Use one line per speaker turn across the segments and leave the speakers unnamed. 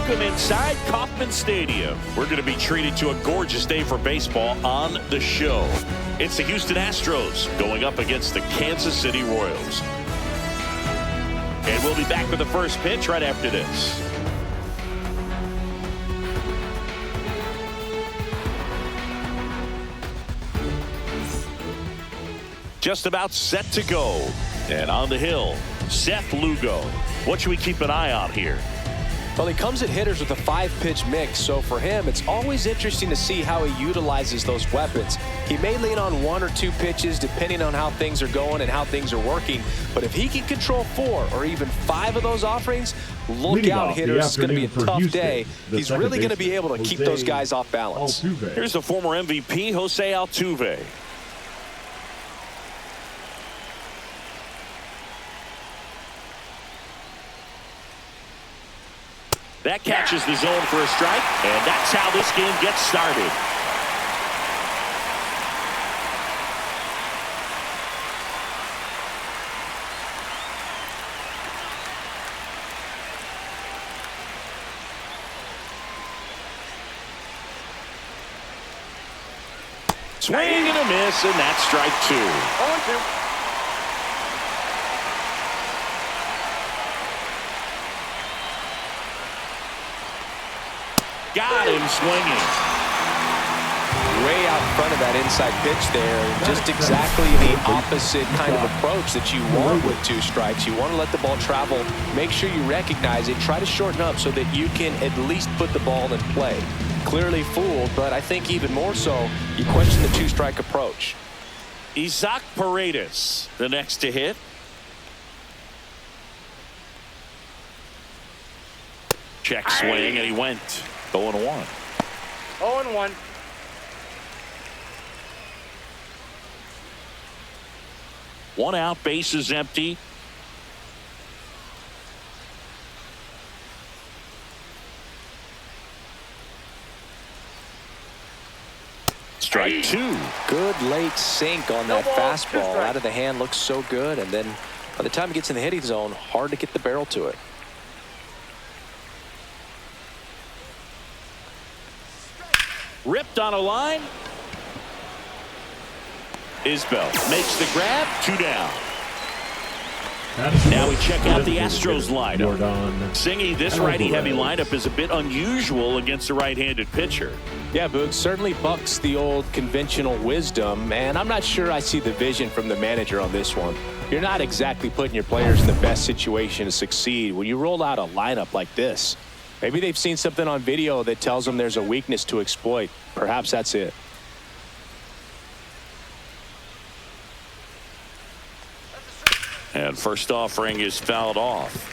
Welcome inside Kauffman Stadium. We're going to be treated to a gorgeous day for baseball on the show. It's the Houston Astros going up against the Kansas City Royals. And we'll be back with the first pitch right after this. Just about set to go. And on the hill, Seth Lugo. What should we keep an eye on here?
Well, he comes at hitters with a 5-pitch mix, so for him, it's always interesting to see how he utilizes those weapons. He may lean on 1 or 2 pitches depending on how things are going and how things are working, but if he can control 4 or even 5 of those offerings, look out, hitters. It's going to be a tough day. He's really going to be able to keep those guys off balance.
Here's the former MVP, Jose Altuve. That catches the zone for a strike, and that's how this game gets started. Swing and a miss, and that's strike 2. 0-2. Got him swinging.
Way out front of that inside pitch there. Just exactly the opposite kind of approach that you want with 2 strikes. You want to let the ball travel. Make sure you recognize it. Try to shorten up so that you can at least put the ball in play. Clearly fooled, but I think even more so, you question the 2-strike approach.
Isaac Paredes, the next to hit. Check swing, and he went 0-1.
0-1.
One out, base is empty. Strike 2.
Good late sink on that fastball. Out of the hand, looks so good, and then by the time it gets in the hitting zone, hard to get the barrel to it.
Ripped on a line. Isbell makes the grab. 2 down. Now we check out the Astros lineup. Singy, this righty-heavy lineup is a bit unusual against a right-handed pitcher.
Yeah, Boog, certainly bucks the old conventional wisdom, and I'm not sure I see the vision from the manager on this one. You're not exactly putting your players in the best situation to succeed when you roll out a lineup like this. Maybe they've seen something on video that tells them there's a weakness to exploit. Perhaps that's it.
And first offering is fouled off.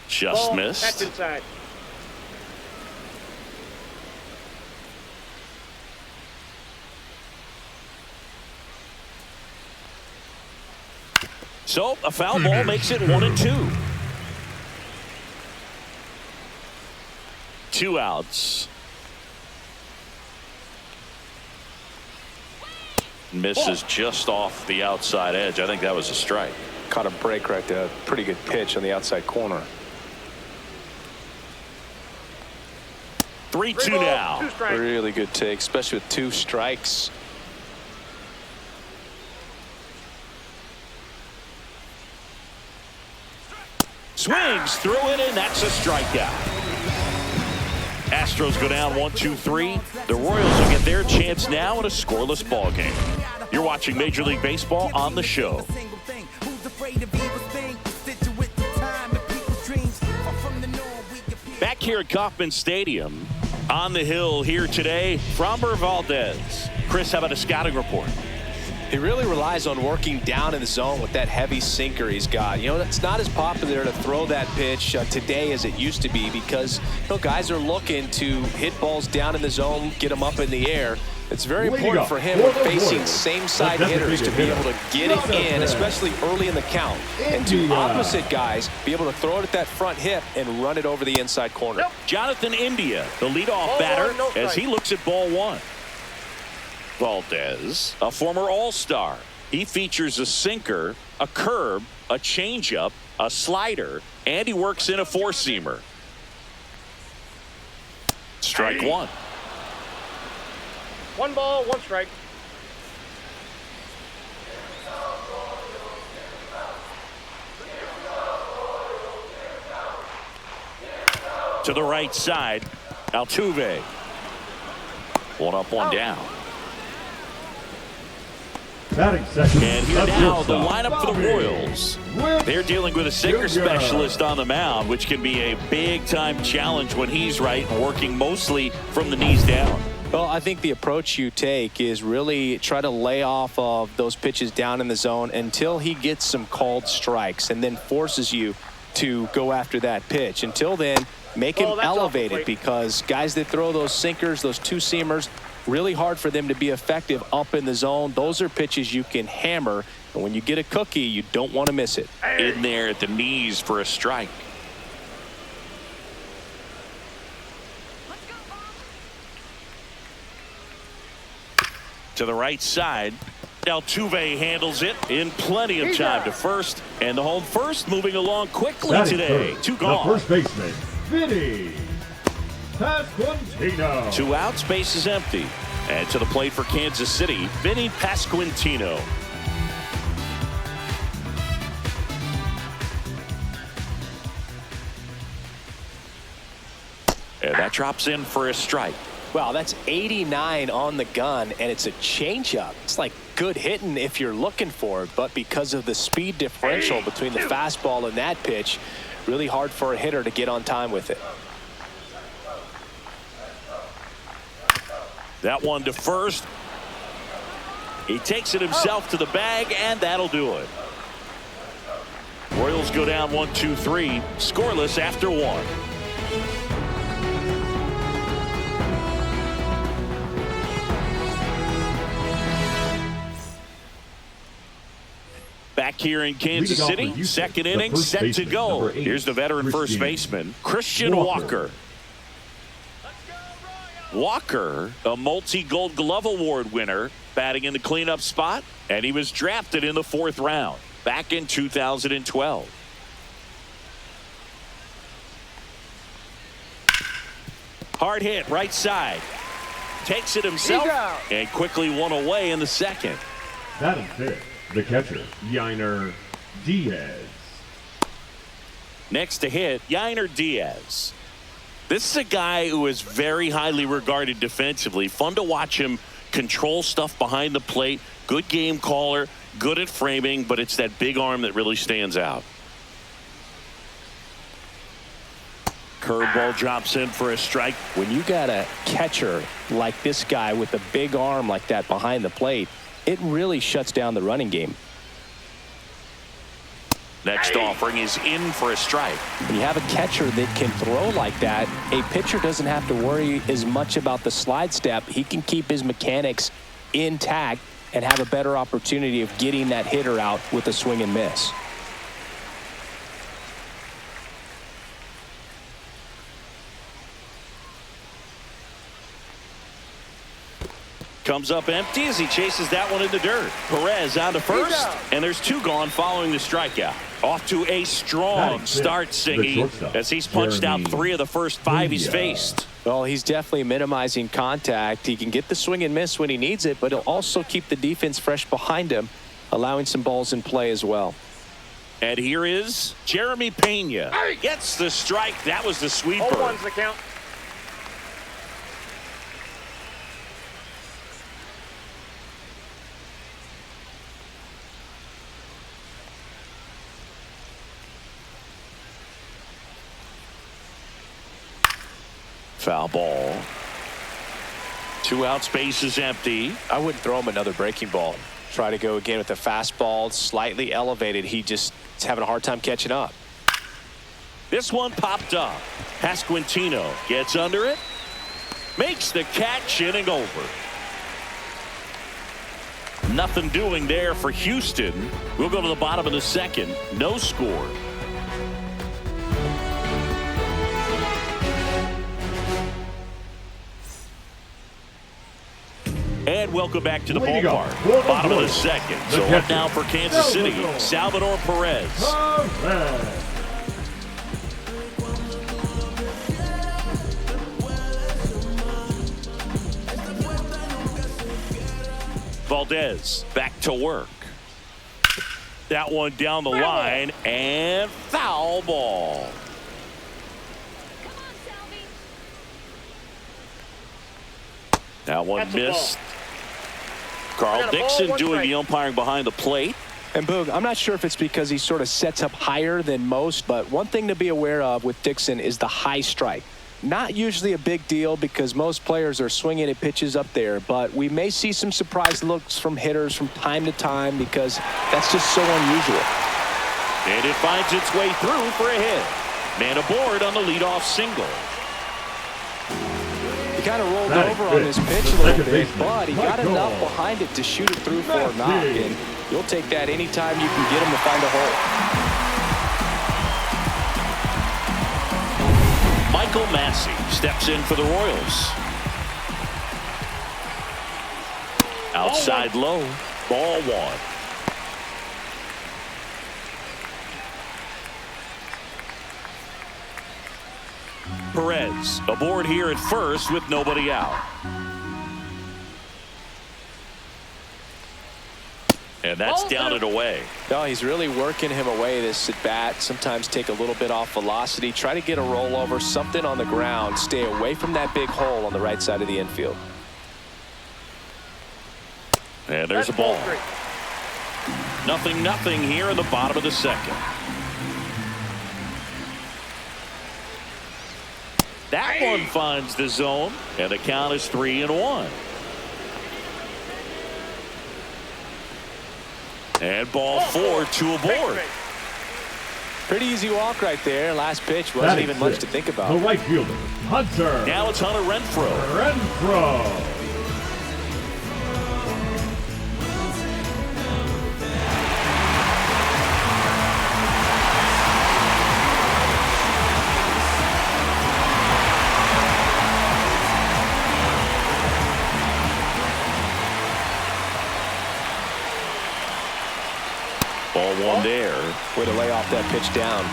Just missed.
That's inside.
So a foul ball makes it 1-2. 2 outs. Misses just off the outside edge. I think that was a strike.
Caught a break right there. Pretty good pitch on the outside corner.
3-2 now.
Really good take, especially with 2 strikes.
Swings through it, and that's a strikeout. Astros go down 1-2-3. The Royals will get their chance now in a scoreless ball game. You're watching Major League Baseball on the show. Back here at Kauffman Stadium, on the hill here today, Framber Valdez. Chris, how about a scouting report?
He really relies on working down in the zone with that heavy sinker he's got. You know, it's not as popular to throw that pitch today as it used to be because, you know, guys are looking to hit balls down in the zone, get them up in the air. It's very important for him when facing same-side hitters to be able to get it in, especially early in the count. And to opposite guys, be able to throw it at that front hip and run it over the inside corner.
Jonathan India, the leadoff batter, as he looks at ball 1. Valdez, a former All-Star. He features a sinker, a curve, a changeup, a slider, and he works in a four-seamer. Strike one.
1 ball, 1 strike.
To the right side, Altuve. 1 up, 1 down.
Batting second.
And here now, the lineup for the Royals. They're dealing with a sinker specialist on the mound, which can be a big-time challenge when he's right, working mostly from the knees down.
Well, I think the approach you take is really try to lay off of those pitches down in the zone until he gets some called strikes and then forces you to go after that pitch. Until then, make him elevated, because guys that throw those sinkers, those two-seamers, really hard for them to be effective up in the zone. Those are pitches you can hammer, and when you get a cookie, you don't want to miss it.
In there at the knees for a strike. To the right side, Altuve handles it in plenty of time to first, and the home first moving along quickly today. 2 gone.
The first baseman, Vinny Pasquantino.
2 outs, base is empty. And to the plate for Kansas City, Vinny Pasquantino. And that drops in for a strike.
Wow, that's 89 on the gun, and it's a changeup. It's like good hitting if you're looking for it, but because of the speed differential between the fastball and that pitch, really hard for a hitter to get on time with it.
That one to first. He takes it himself to the bag, and that'll do it. Royals go down 1-2-3, scoreless after 1. Back here in Kansas City, second inning set to go. Here's the veteran first baseman, Christian Walker. Walker, a multi-Gold Glove Award winner, batting in the cleanup spot, and he was drafted in the 4th round back in 2012. Hard hit, right side. Takes it himself and quickly one away in the second.
Batting fifth, the catcher, Yainer Diaz.
Next to hit, Yainer Diaz. This is a guy who is very highly regarded defensively. Fun to watch him control stuff behind the plate. Good game caller, good at framing, but it's that big arm that really stands out. Curveball drops in for a strike.
When you got a catcher like this guy with a big arm like that behind the plate, it really shuts down the running game.
Next offering is in for a strike.
When you have a catcher that can throw like that, a pitcher doesn't have to worry as much about the slide step. He can keep his mechanics intact and have a better opportunity of getting that hitter out with a swing and miss.
Comes up empty as he chases that one in the dirt. Perez on to first, and there's 2 gone following the strikeout. Off to a strong start, Singy, as he's punched out 3 of the first 5 he's faced.
Well, he's definitely minimizing contact. He can get the swing and miss when he needs it, but he'll also keep the defense fresh behind him, allowing some balls in play as well.
And here is Jeremy Pena. Gets the strike. That was the sweeper.
0-1's the count.
Foul ball. 2 outs, base is empty.
I wouldn't throw him another breaking ball. Try to go again with the fastball, slightly elevated. He just is having a hard time catching up.
This one popped up. Pasquantino gets under it. Makes the catch, inning over. Nothing doing there for Houston. We'll go to the bottom of the second. No score. And welcome back to the
Leading off
ballpark.
for the
Bottom of the
Royals,
second.
the
So up
catcher,
now for Kansas City, Salvador Perez.
Perez.
Valdez back to work. That one down the line and foul ball. That one
That's a
missed.
I
Carl
got a ball,
Dixon
one
doing
strike.
the umpiring behind the plate.
And Boog, I'm not sure if it's because he sort of sets up higher than most, but one thing to be aware of with Dixon is the high strike. Not usually a big deal because most players are swinging at pitches up there, but we may see some surprise looks from hitters from time to time because that's just so unusual.
And it finds its way through for a hit. Man aboard on the leadoff single.
He kind of rolled
Batting
over on
fifth,
this pitch
the
a little
second
bit,
baseman,
but he got
Michael.
enough behind it to shoot it through for a knock,
Massey.
and you'll take that anytime you can get him to find a hole.
Michael Massey steps in for the Royals. Outside low, ball one. Perez aboard here at first with nobody out. And that's down and away.
No, he's really working him away this at bat. Sometimes take a little bit off velocity. Try to get a rollover, something on the ground. Stay away from that big hole on the right side of the infield.
And there's a ball. 0-0 here in the bottom of the second. That one finds the zone, and the count is 3-1. And ball four, two aboard.
Pretty easy walk right there. Last pitch wasn't even much to think about.
The right fielder, Hunter.
Now it's Hunter Renfroe.
Renfroe.
Ball one there.
Way to lay off that pitch down.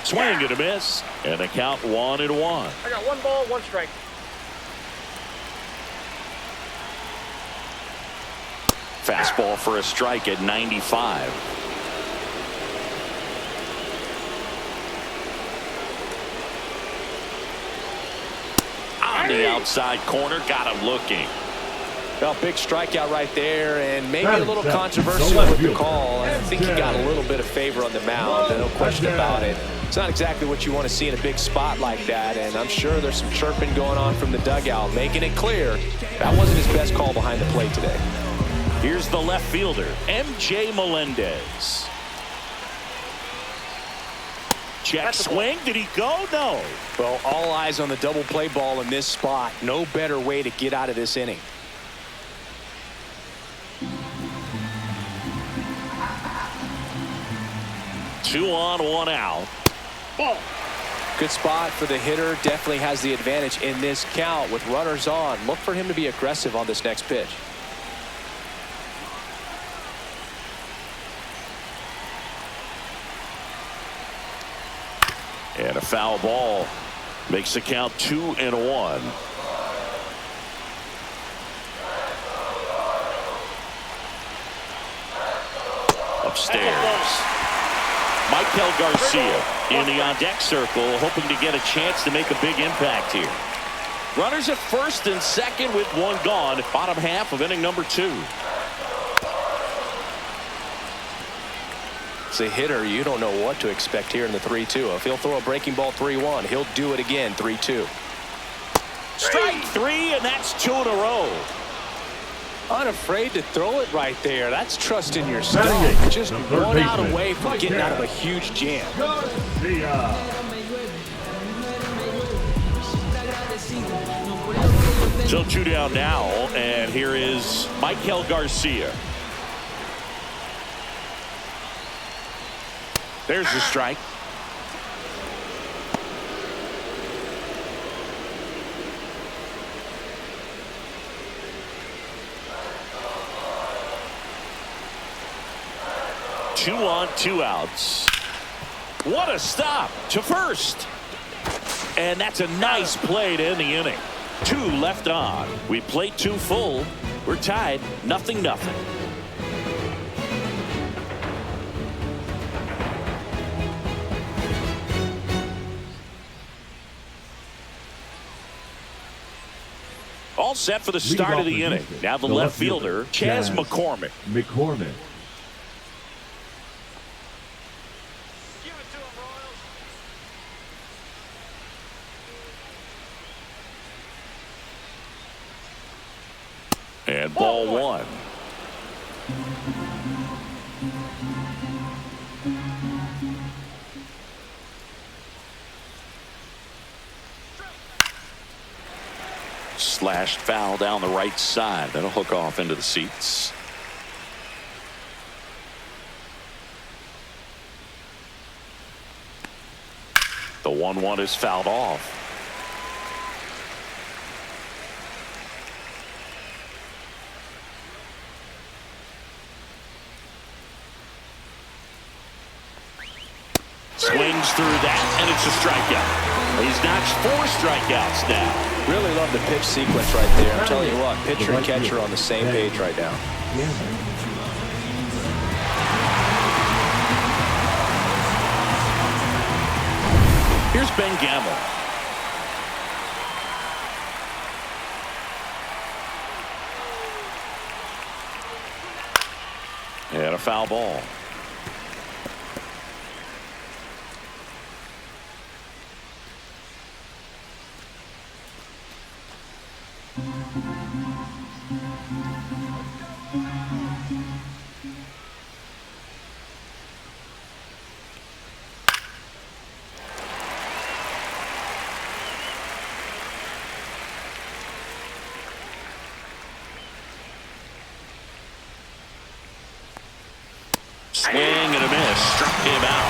Swing and a miss. And the count 1-1.
I got 1 ball, 1 strike.
Fastball for a strike at 95. On the outside corner, got him looking.
Well, big strikeout right there, and maybe a
Batting
little
seventh,
controversial
the left
with the
fielder,
call. I think he got a little bit of favor on the mound, no question about it. It's not exactly what you want to see in a big spot like that, and I'm sure there's some chirping going on from the dugout, making it clear that wasn't his best call behind the plate today.
Here's the left fielder, M.J. Melendez. Check swing. Did he go? No.
Well, all eyes on the double play ball in this spot. No better way to get out of this inning.
Two on, one out.
Ball.
Good spot for the hitter. Definitely has the advantage in this count with runners on. Look for him to be aggressive on this next pitch.
And a foul ball makes the count 2-1. Upstairs. Michael Garcia in the on-deck circle, hoping to get a chance to make a big impact here. Runners at first and second with one gone. Bottom half of inning number 2.
As a hitter, you don't know what to expect here in the 3-2. If he'll throw a breaking ball 3-1, he'll do it again 3-2.
Strike 3, and that's 2 in a row.
Unafraid to throw it right there. That's trusting your
Batting
stuff.
eighth,
Just
the third
one out
baseman,
away from
Mike
getting out of a
Garrett.
huge jam.
Garcia.
So 2 down now, and here is Michael Garcia. There's the strike. 2 on, 2 outs. What a stop to first. And that's a nice play to end the inning. 2 left on. We played 2 full. We're tied 0-0. All set for the start of the inning. Now the left fielder, Chas McCormick. And ball 1. Slashed foul down the right side. That'll hook off into the seats. The 1-1 is fouled off. Swings through that, and it's a strikeout. He's notched 4 strikeouts now.
Really love the pitch sequence right there. I'm telling you what, pitcher and catcher are on the same page right now.
Here's Ben Gamble. And a foul ball. Swing and a miss. Struck him out.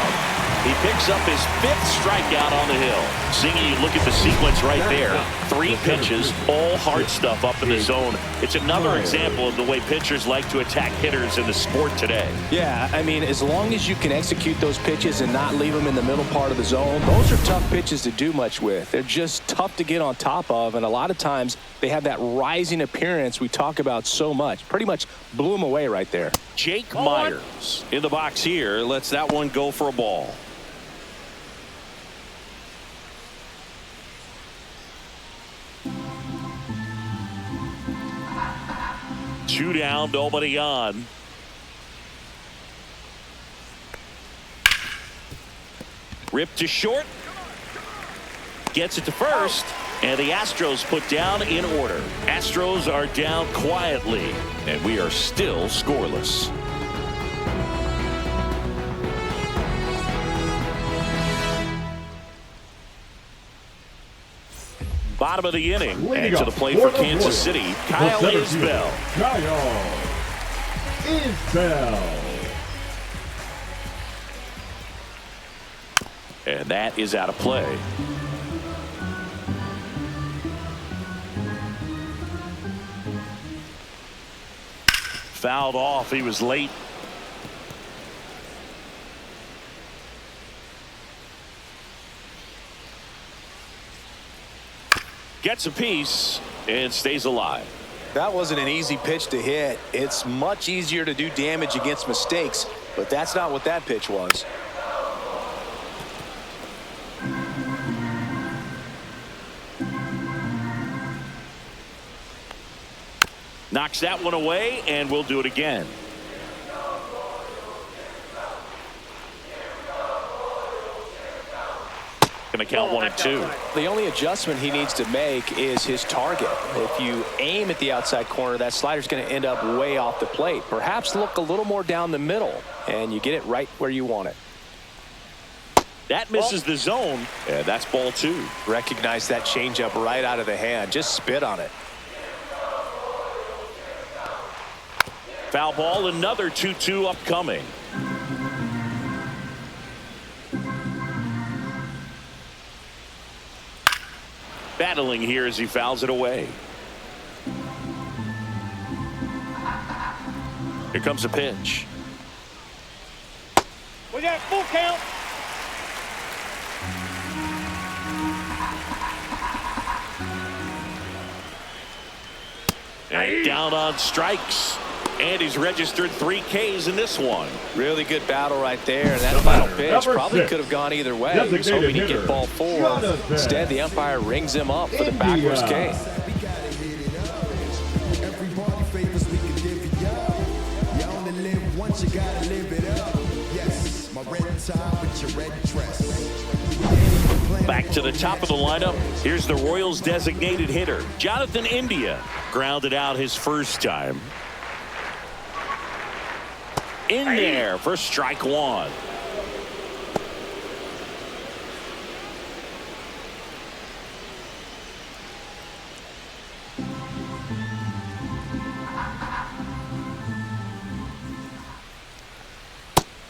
He picks up his 5th strikeout on the hill. Zingy, you look at the sequence right there. 3 pitches, all hard stuff up in the zone. It's another example of the way pitchers like to attack hitters in the sport today.
Yeah, I mean, as long as you can execute those pitches and not leave them in the middle part of the zone, those are tough pitches to do much with. They're just tough to get on top of, and a lot of times they have that rising appearance we talk about so much. Pretty much blew him away right there.
Jake Myers in the box here. Lets that one go for a ball. Two down, nobody on. Ripped to short. Gets it to first. And the Astros put down in order. Astros are down quietly. And we are still scoreless. Bottom of the inning, and to the plate for Kansas City, Kyle Isbell. And that is out of play. Fouled off. He was late. Gets a piece and stays alive.
That wasn't an easy pitch to hit. It's much easier to do damage against mistakes, but that's not what that pitch was.
Knocks that one away, and we'll do it again. Going to count 1 and 2.
The only adjustment he needs to make is his target. If you aim at the outside corner, that slider's going to end up way off the plate. Perhaps look a little more down the middle, and you get it right where you want it.
That misses the zone, and that's ball 2.
Recognize that changeup right out of the hand. Just spit on it.
Foul ball, another 2-2 upcoming. Battling here as he fouls it away. Here comes a pitch.
We got full count.
And down on strikes. And he's registered 3 Ks in this one.
Really good battle right there. That
The
final
batter,
pitch
number
probably
6.
could have gone either way. He was
Designated
hoping he'd
hitter,
get ball 4.
Jonathan.
Instead, the umpire rings him up for the
India.
backwards K.
Everybody favors we can divvy up. You only live once, you gotta live it up. Yes, my red tie with your red dress.
Back to the top of the lineup. Here's the Royals designated hitter, Jonathan India. Grounded out his first time. In there for strike 1.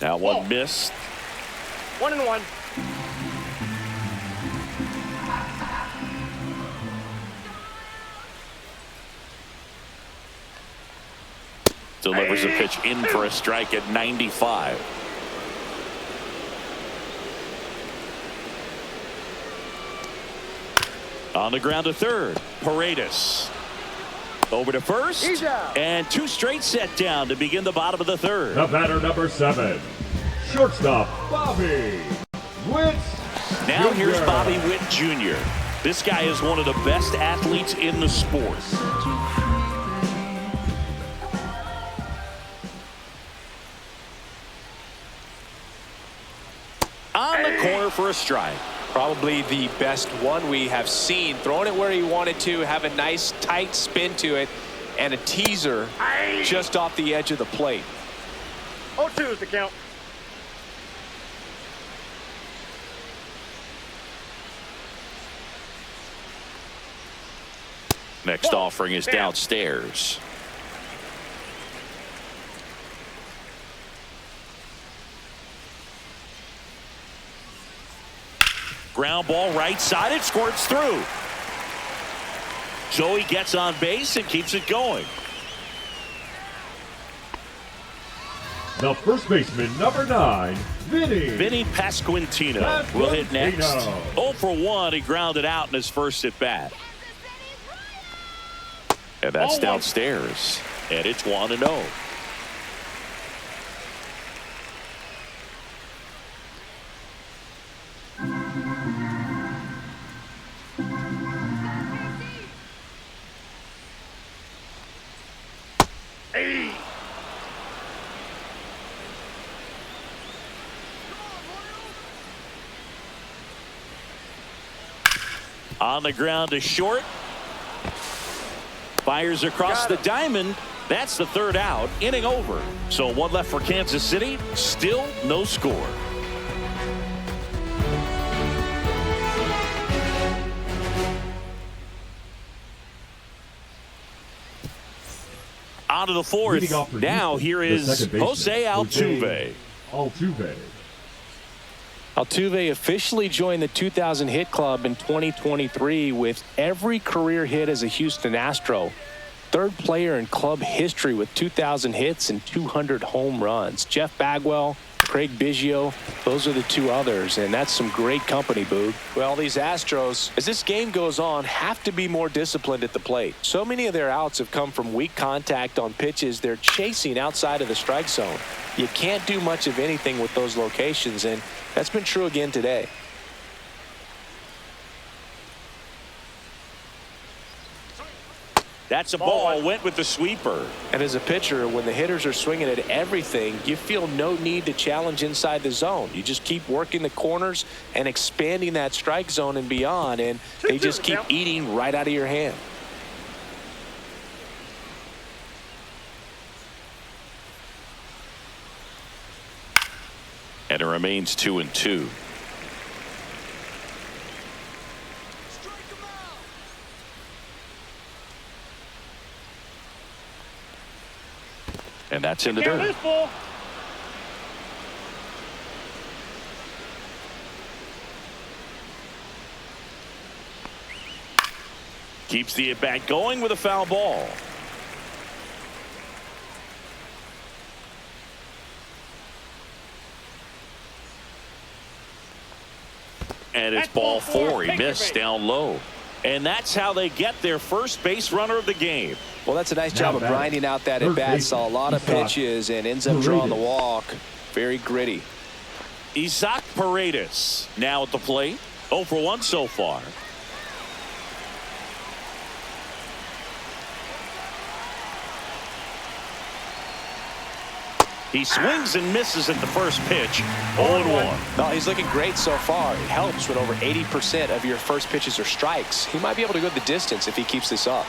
Now one missed.
1-1.
Delivers a pitch in for a strike at 95. On the ground to third. Paredes. Over to first.
He's out.
And 2 straight set down to begin the bottom of the third.
The batter, number 7. Shortstop, Bobby Witt
Now here's
Jr.
Bobby Witt Jr. This guy is one of the best athletes in the sport. On the corner for a strike.
Probably the best one we have seen. Throwing it where he wanted to, have a nice tight spin to it, and a teaser just off the edge of the plate.
0-2 is the count.
Next offering is downstairs. Ground ball right side. It squirts through. So he gets on base and keeps it going.
The first baseman, number 9,
Vinny Pasquantino will hit next.
Pasquantino.
0 for 1. He grounded out in his first at bat. And that's downstairs. And it's 1-0. On the ground to short. Fires across the diamond. That's the third out. Inning over. So 1 left for Kansas City. Still no score. On to the
Leading off
fourth.
for
Now
Houston,
here
the
is
second baseman,
Jose Altuve.
Altuve.
Altuve officially joined the 2,000 hit club in 2023 with every career hit as a Houston Astro. Third player in club history with 2,000 hits and 200 home runs. Jeff Bagwell, Craig Biggio, those are the 2 others, and that's some great company, Boog. Well, these Astros, as this game goes on, have to be more disciplined at the plate. So many of their outs have come from weak contact on pitches they're chasing outside of the strike zone. You can't do much of anything with those locations, and that's been true again today.
That's a ball. Went with the sweeper.
And as a pitcher, when the hitters are swinging at everything, you feel no need to challenge inside the zone. You just keep working the corners and expanding that strike zone and beyond, and they just keep eating right out of your hand.
And it remains 2-2. And that's in the dirt. Keeps the at-bat going with a foul ball. And it's ball four. He missed down low. And that's how they get their first base runner of the game.
Well, that's a nice job of grinding out that at bat. Saw a lot of pitches and ends up drawing the walk. Very gritty.
Isaac Paredes now at the plate. 0 for 1 so far. He swings and misses at the first pitch. 0-1.
No, he's looking great so far. It helps when over 80% of your first pitches are strikes. He might be able to go the distance if he keeps this up.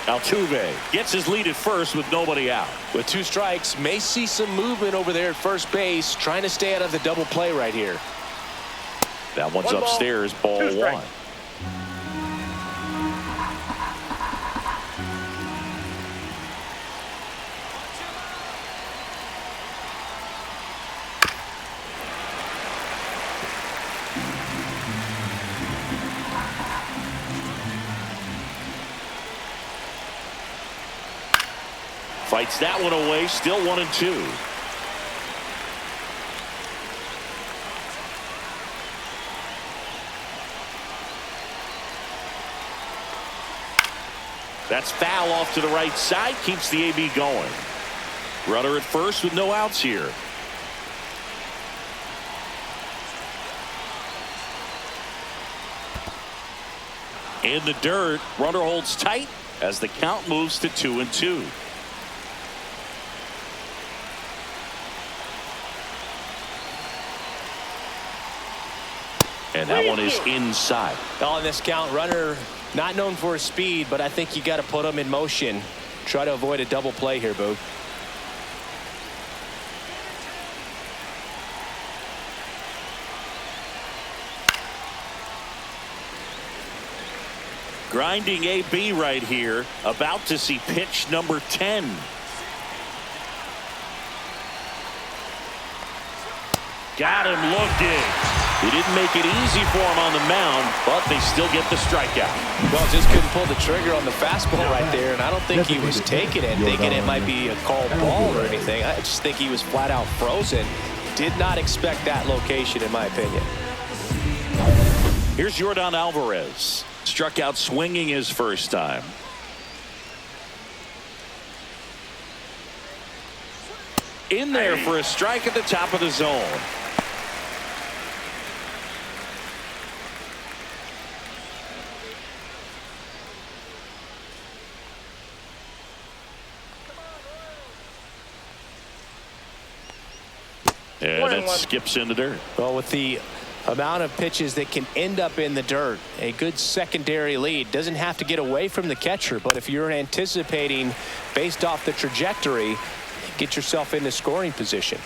Altuve gets his lead at first with nobody out.
With 2 strikes, may see some movement over there at first base, trying to stay out of the double play right here.
That one's upstairs, ball 1. Fights that one away, still 1-2. That's foul off to the right side, keeps the AB going. Runner at first with no outs here. In the dirt, runner holds tight as the count moves to 2-2. And that one is inside.
On this count, runner not known for his speed, but I think you got to put him in motion. Try to avoid a double play here, Boo.
Grinding AB right here, about to see pitch number 10. Got him looking. He didn't make it easy for him on the mound, but they still get the strikeout.
Well, just couldn't pull the trigger on the fastball right there, and I don't think he was taking it, thinking it might be a called ball or anything. I just think he was flat out frozen. Did not expect that location, in my opinion.
Here's Yordan Alvarez. Struck out swinging his first time. In there for a strike at the top of the zone. And it skips in the dirt.
Well, with the amount of pitches that can end up in the dirt, a good secondary lead. Doesn't have to get away from the catcher, but if you're anticipating based off the trajectory, get yourself into scoring position.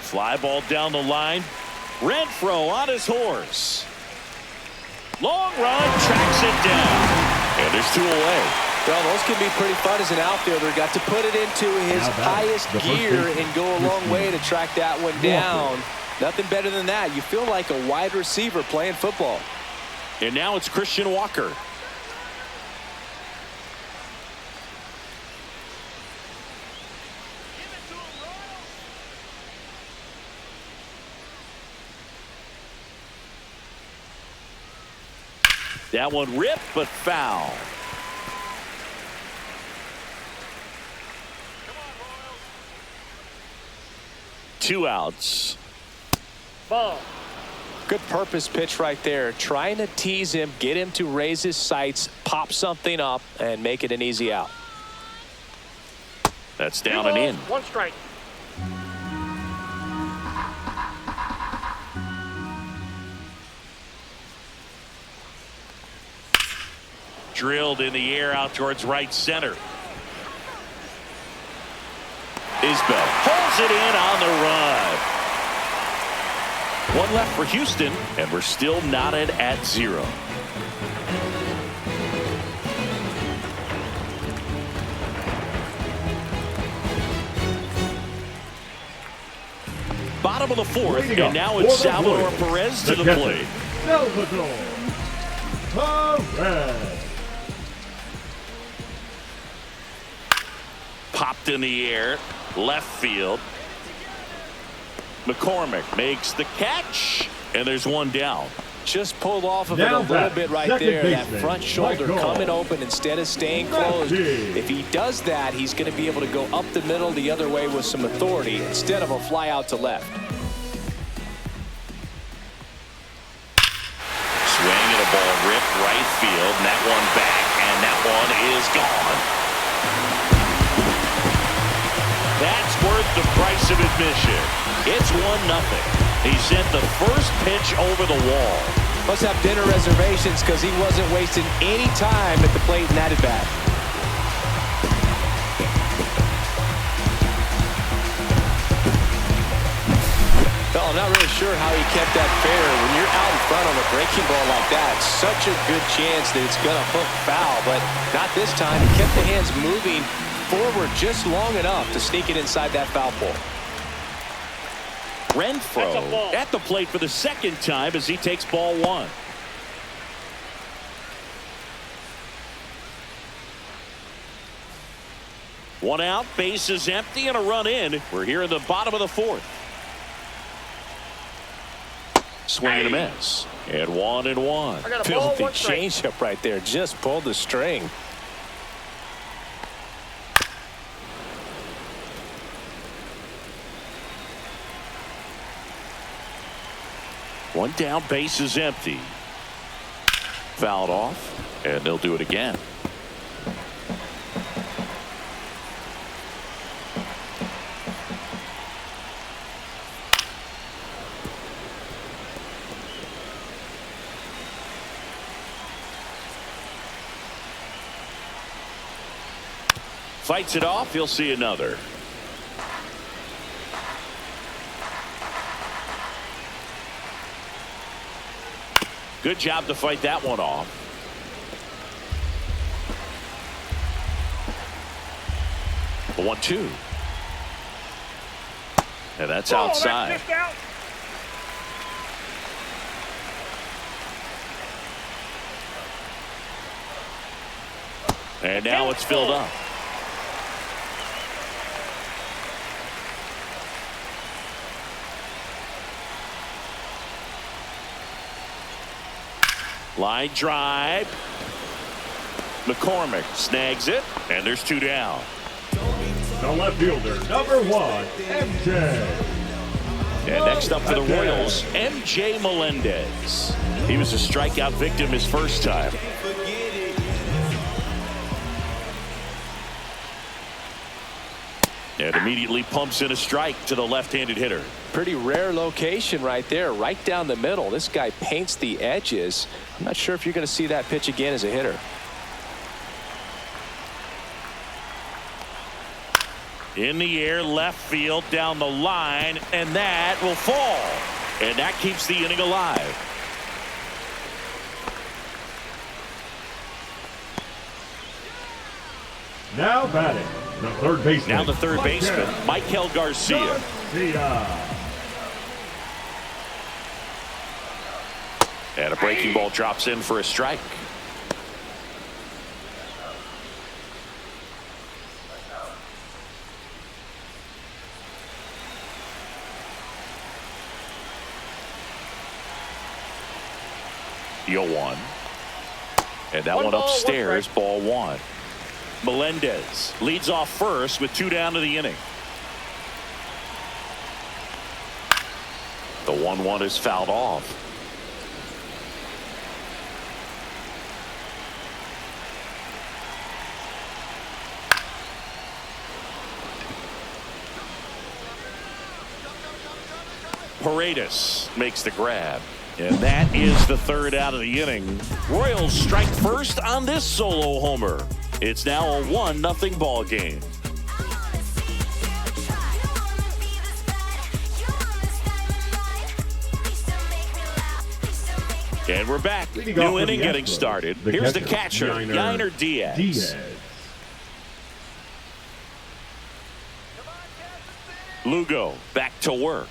Fly ball down the line. Renfroe on his horse. Long run, tracks it down. And there's 2 away.
Well, those can be pretty fun as an outfielder. Got to put it into his highest gear and go a long way to track that one down. Nothing better than that. You feel like a wide receiver playing football.
And now it's Christian Walker. That one ripped, but foul. Two outs.
Ball.
Good purpose pitch right there. Trying to tease him, get him to raise his sights, pop something up, and make it an easy out.
That's down and in.
1 strike.
Drilled in the air out towards right center. Isbell pulls it in on the run. 1 left for Houston, and we're still knotted at 0. Bottom of the 4th, and now it's Salvador Perez to the plate.
Salvador Perez.
First in the air, left field. McCormick makes the catch, and there's one down.
Just pulled off of it a little bit right there. That front shoulder coming open instead of staying closed. If he does that, he's going to be able to go up the middle the other way with some authority instead of a fly out to left.
Swing and a ball ripped right field, and that one back, and that one is gone. That's worth the price of admission. It's 1-0. He sent the first pitch over the wall.
Must have dinner reservations because he wasn't wasting any time at the plate in that at bat. Well, I'm not really sure how he kept that fair. When you're out in front on a breaking ball like that, such a good chance that it's going to hook foul, but not this time. He kept the hands moving forward just long enough to sneak it inside that foul pole.
Renfroe at the plate for the second time as he takes ball one. One out, base is empty, and a run in. We're here in the bottom of the fourth. Swing and a miss. And 1-1.
Filthy changeup right there. Just pulled the string.
One down, base is empty. Fouled off, and they'll do it again. Fights it off, you'll see another. Good job to fight that one off. The 1-2. And that's outside. And now it's filled up. Line drive. McCormick snags it, and there's two down.
The left fielder, number 1, MJ.
And next up for the Royals, MJ Melendez. He was a strikeout victim his first time. And immediately pumps in a strike to the left-handed hitter.
Pretty rare location right there, right down the middle. This guy paints the edges. I'm not sure if you're going to see that pitch again as a hitter.
In the air, left field, down the line, and that will fall. And that keeps the inning alive.
Now batting, the third baseman.
Now the third baseman, Michael Garcia. And a breaking ball drops in for a strike. Yo one. And that one upstairs, ball one. Melendez leads off first with two down to the inning. The 1-1 is fouled off. Paredes makes the grab. And that is the third out of the inning. Royals strike first on this solo homer. It's now a 1-0 ball game. And we're back. New inning getting started. Here's the catcher, Yainer Diaz. Lugo back to work.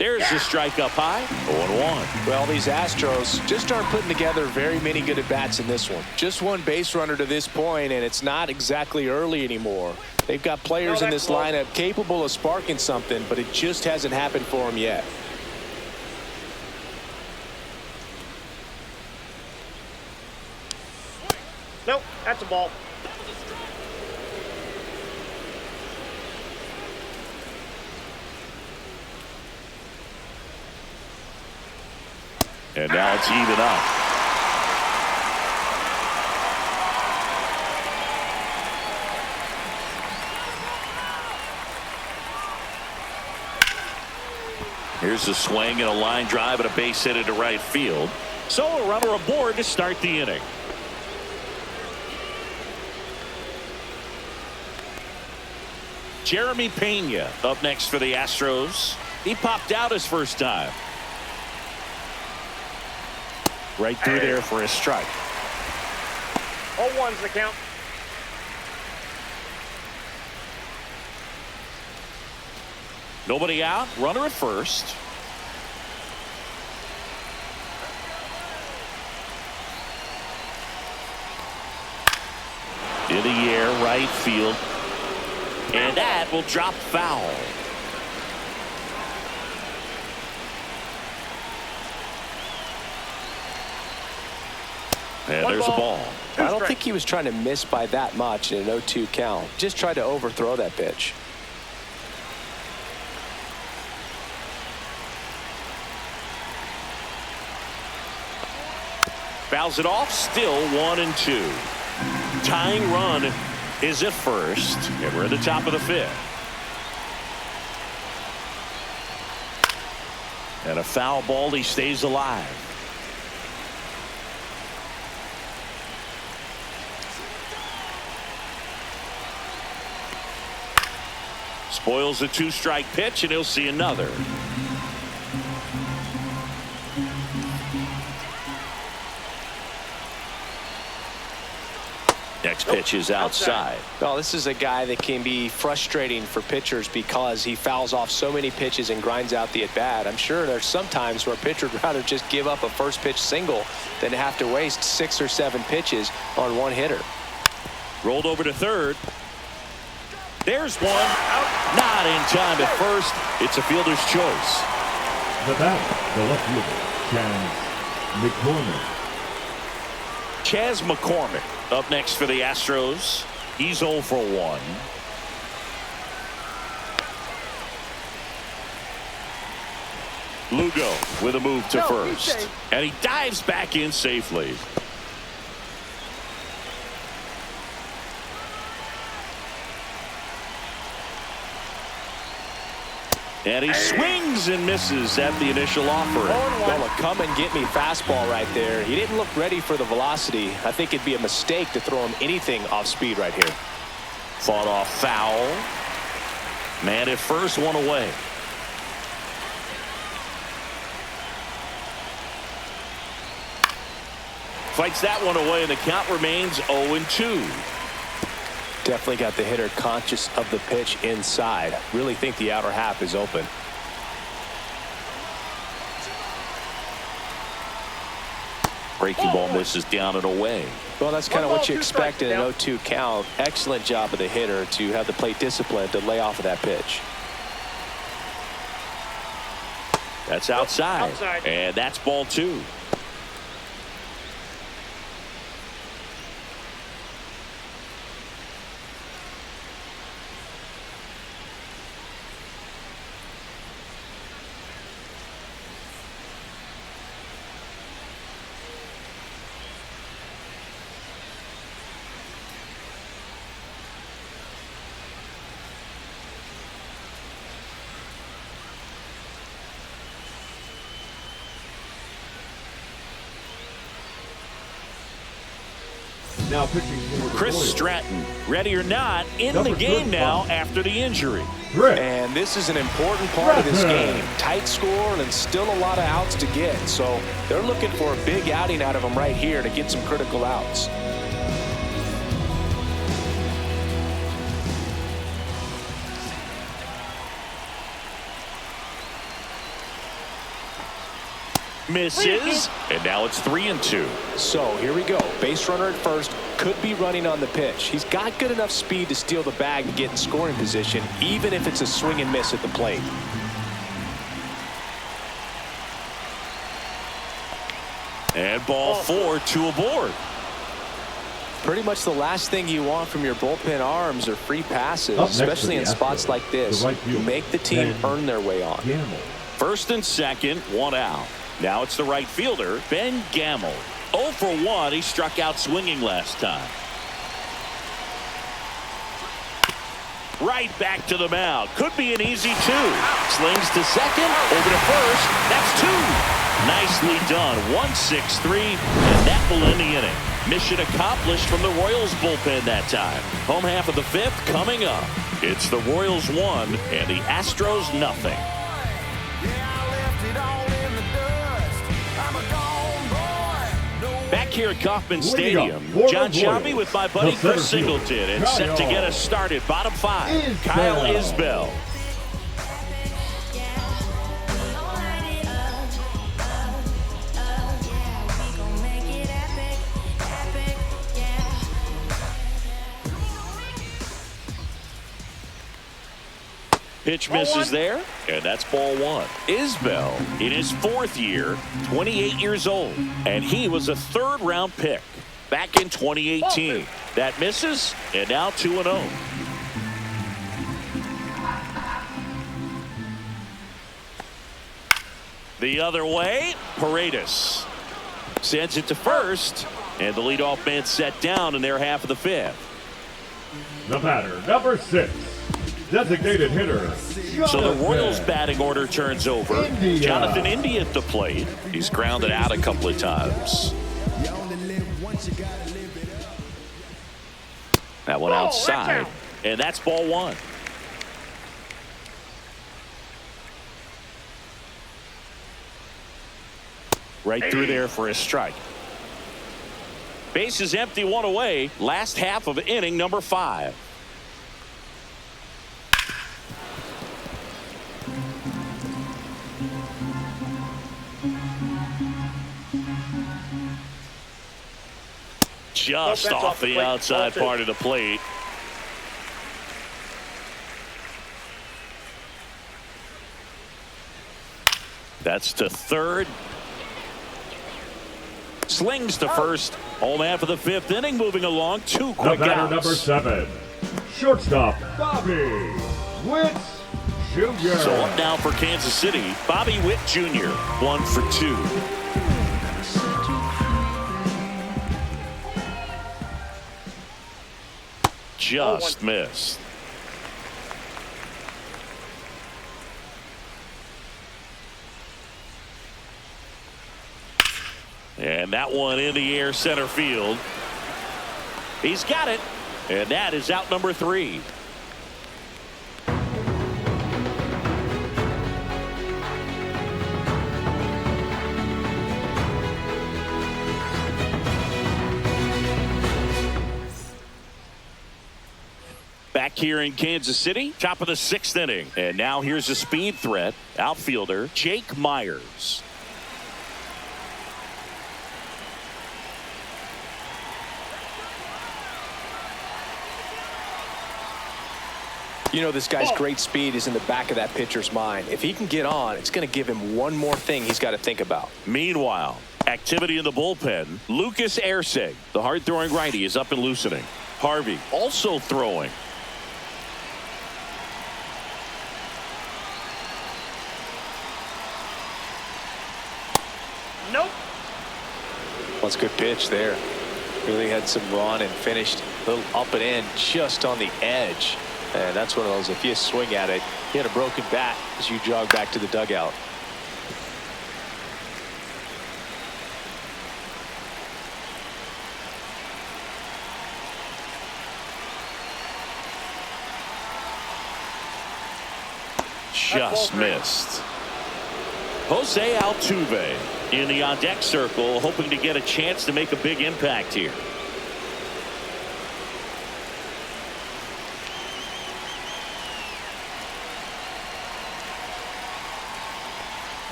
There's the strike up high, 0-1.
Well, these Astros just aren't putting together very many good at-bats in this one. Just one base runner to this point, and it's not exactly early anymore. They've got players in this lineup capable of sparking something, but it just hasn't happened for them yet.
Nope, that's a ball.
And now it's even up. Here's a swing and a line drive and a base hit into right field. So a runner aboard to start the inning. Jeremy Pena up next for the Astros. He popped out his first time. Right through there for a strike.
0-1's the count.
Nobody out. Runner at first. In the air, right field. And that will drop foul. And there's a ball.
I don't think he was trying to miss by that much in an 0-2 count. Just tried to overthrow that pitch.
Fouls it off. Still 1-2. Tying run is at first. And we're at the top of the fifth. And a foul ball. He stays alive. Spoils a two-strike pitch, and he'll see another. Next pitch is outside.
Well, this is a guy that can be frustrating for pitchers because he fouls off so many pitches and grinds out the at-bat. I'm sure there's some times where a pitcher would rather just give up a first pitch single than have to waste 6 or 7 pitches on one hitter.
Rolled over to third. There's one. Out. Not in time at first. It's a fielder's choice.
The batter, the left fielder, Chaz McCormick.
Chaz McCormick up next for the Astros. He's 0 for 1. Lugo with a move to first. And he dives back in safely. And he swings and misses at the initial offering.
Well, a come-and-get-me fastball right there. He didn't look ready for the velocity. I think it'd be a mistake to throw him anything off speed right here.
Fought off foul. Man at first, one away. Fights that one away, and the count remains 0-2.
Definitely got the hitter conscious of the pitch inside. Really think the outer half is open.
Breaking ball misses down and away.
Well, that's kind of what you expect in an 0-2 count. Excellent job of the hitter to have the plate discipline to lay off of that pitch.
That's outside. And that's ball 2.
Now pitching for the
Chris
Royals.
Stratton, ready or not, in the game now after the injury.
And this is an important part of this game. Tight score and still a lot of outs to get. So they're looking for a big outing out of him right here to get some critical outs.
Misses, and now it's 3-2.
So here we go. Base runner at first, could be running on the pitch. He's got good enough speed to steal the bag and get in scoring position, even if it's a swing and miss at the plate.
And ball 4, 2 aboard.
Pretty much the last thing you want from your bullpen arms are free passes, especially in spots like this. Make the team earn their way on.
First and second, 1 out. Now it's the right fielder, Ben Gamble. 0 for 1. He struck out swinging last time. Right back to the mound. Could be an easy 2. Slings to second, over to first. That's 2. Nicely done. 1-6-3, and that will end the inning. Mission accomplished from the Royals bullpen that time. Home half of the 5th coming up. It's the Royals 1 and the Astros nothing. Back here at Kauffman Stadium, John Sciambi with my buddy Chris Singleton, and set to get us started. Bottom 5, Kyle Isbell. Pitch misses there, and that's ball 1. Isbell in his 4th year, 28 years old, and he was a 3rd-round pick back in 2018. That misses, and now 2-0. The other way, Paredes sends it to first, and the leadoff man set down in their half of the 5th.
The batter, number 6. Designated hitter.
So the Royals batting order turns over. Jonathan India at the plate. He's grounded out a couple of times. That one outside. And that's ball 1. Right through there for a strike. Base is empty, 1 away. Last half of inning number 5. Just off the outside part of the plate. That's to third. Slings to first. Home half of the 5th inning, moving along. 2 quick outs.
Number 7, shortstop Bobby Witt Jr.
So up now for Kansas City, Bobby Witt Jr. 1 for 2. Just missed. And that one in the air center field. He's got it. And that is out number 3. Back here in Kansas City, top of the 6th inning. And now here's a speed threat, outfielder Jake Myers.
You know, this guy's great speed is in the back of that pitcher's mind. If he can get on, it's going to give him one more thing he's got to think about.
Meanwhile, activity in the bullpen. Lucas Ersig, the hard-throwing righty, is up and loosening. Harvey also throwing.
Nope.
Well, it's a good pitch there. Really had some run and finished a little up and in just on the edge. And that's one of those, if you swing at it, you had a broken bat as you jog back to the dugout.
Just missed. Jose Altuve in the on-deck circle, hoping to get a chance to make a big impact here.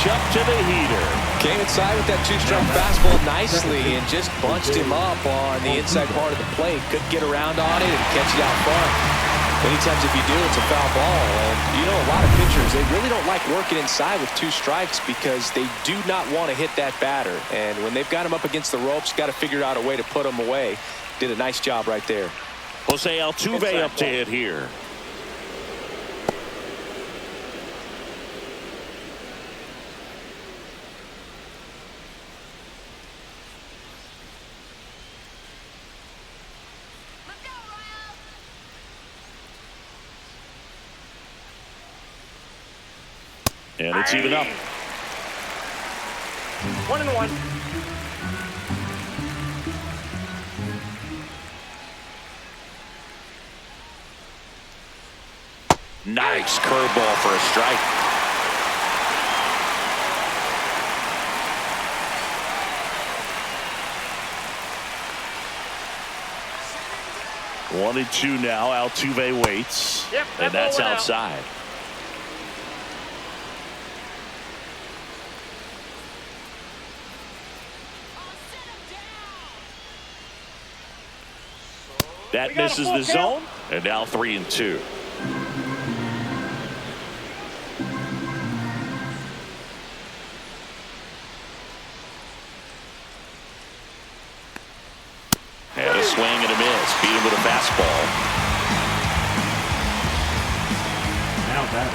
pitch up to the heater.
Came inside with that two-strike fastball nicely and just bunched him up on the inside part of the plate. Couldn't get around on it and catch it out front. Many times if you do, it's a foul ball. And you know, a lot of pitchers, they really don't like working inside with two strikes because they do not want to hit that batter. And when they've got him up against the ropes, got to figure out a way to put him away. Did a nice job right there.
Jose Altuve up to hit here. And it's even up.
1-1.
Nice curveball for a strike. One and two now. Altuve waits.
Yep,
and that's
ball went
outside.
Out.
That misses the zone, and now 3-2. And a swing and a miss. Beat him with a fastball.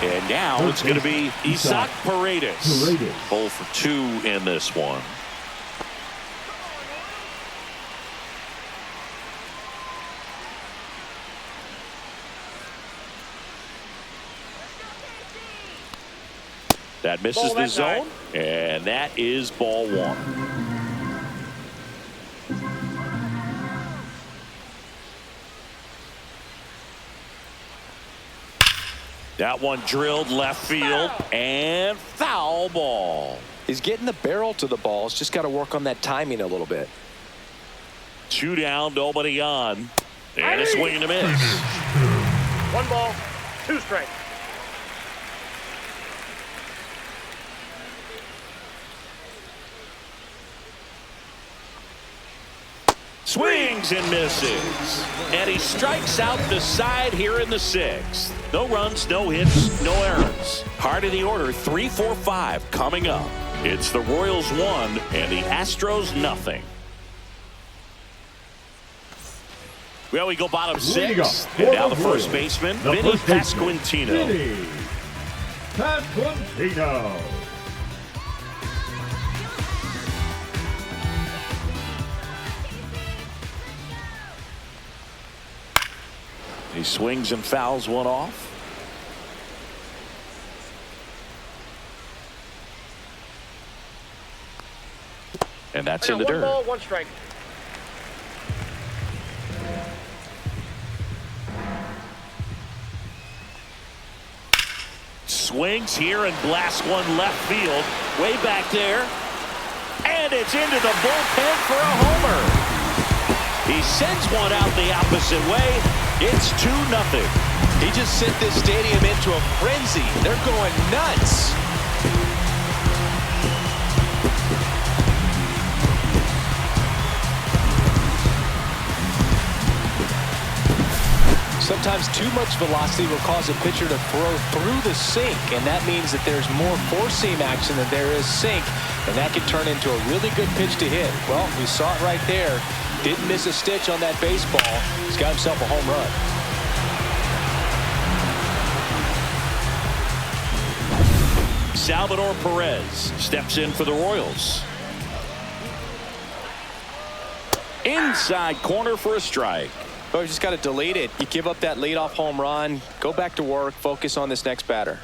And now it's going to be Isaac Paredes. 0 for 2 in this one. That misses the zone, and that is ball one. That one drilled left field and foul ball.
He's getting the barrel to the ball. He's just got to work on that timing a little bit.
2 down, nobody on, and a swing and a miss.
1 ball, 2 strikes.
Swings and misses. And he strikes out the side here in the 6th. No runs, no hits, no errors. Heart of the order, 3-4-5 coming up. It's the Royals 1 and the Astros nothing. Well, we go bottom 6. And now the first baseman, Vinny Pasquantino.
Pasquantino.
He swings and fouls one off. And that's in the dirt.
1 ball, 1 strike.
Swings here and blasts one left field. Way back there. And it's into the bullpen for a homer. He sends one out the opposite way. It's 2-0.
He just sent this stadium into a frenzy. They're going nuts. Sometimes too much velocity will cause a pitcher to throw through the sink, and that means that there's more four-seam action than there is sink, and that can turn into a really good pitch to hit. Well, we saw it right there. Didn't miss a stitch on that baseball. He's got himself a home run.
Salvador Perez steps in for the Royals. Inside corner for a strike.
Oh, you just got to delete it. You give up that leadoff home run. Go back to work. Focus on this next batter.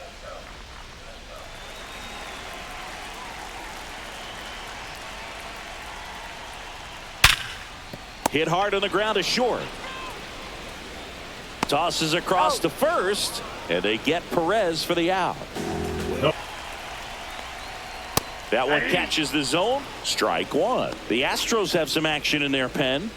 Hit hard on the ground to short. Tosses across to first, and they get Perez for the out. That one catches the zone. Strike one. The Astros have some action in their pen.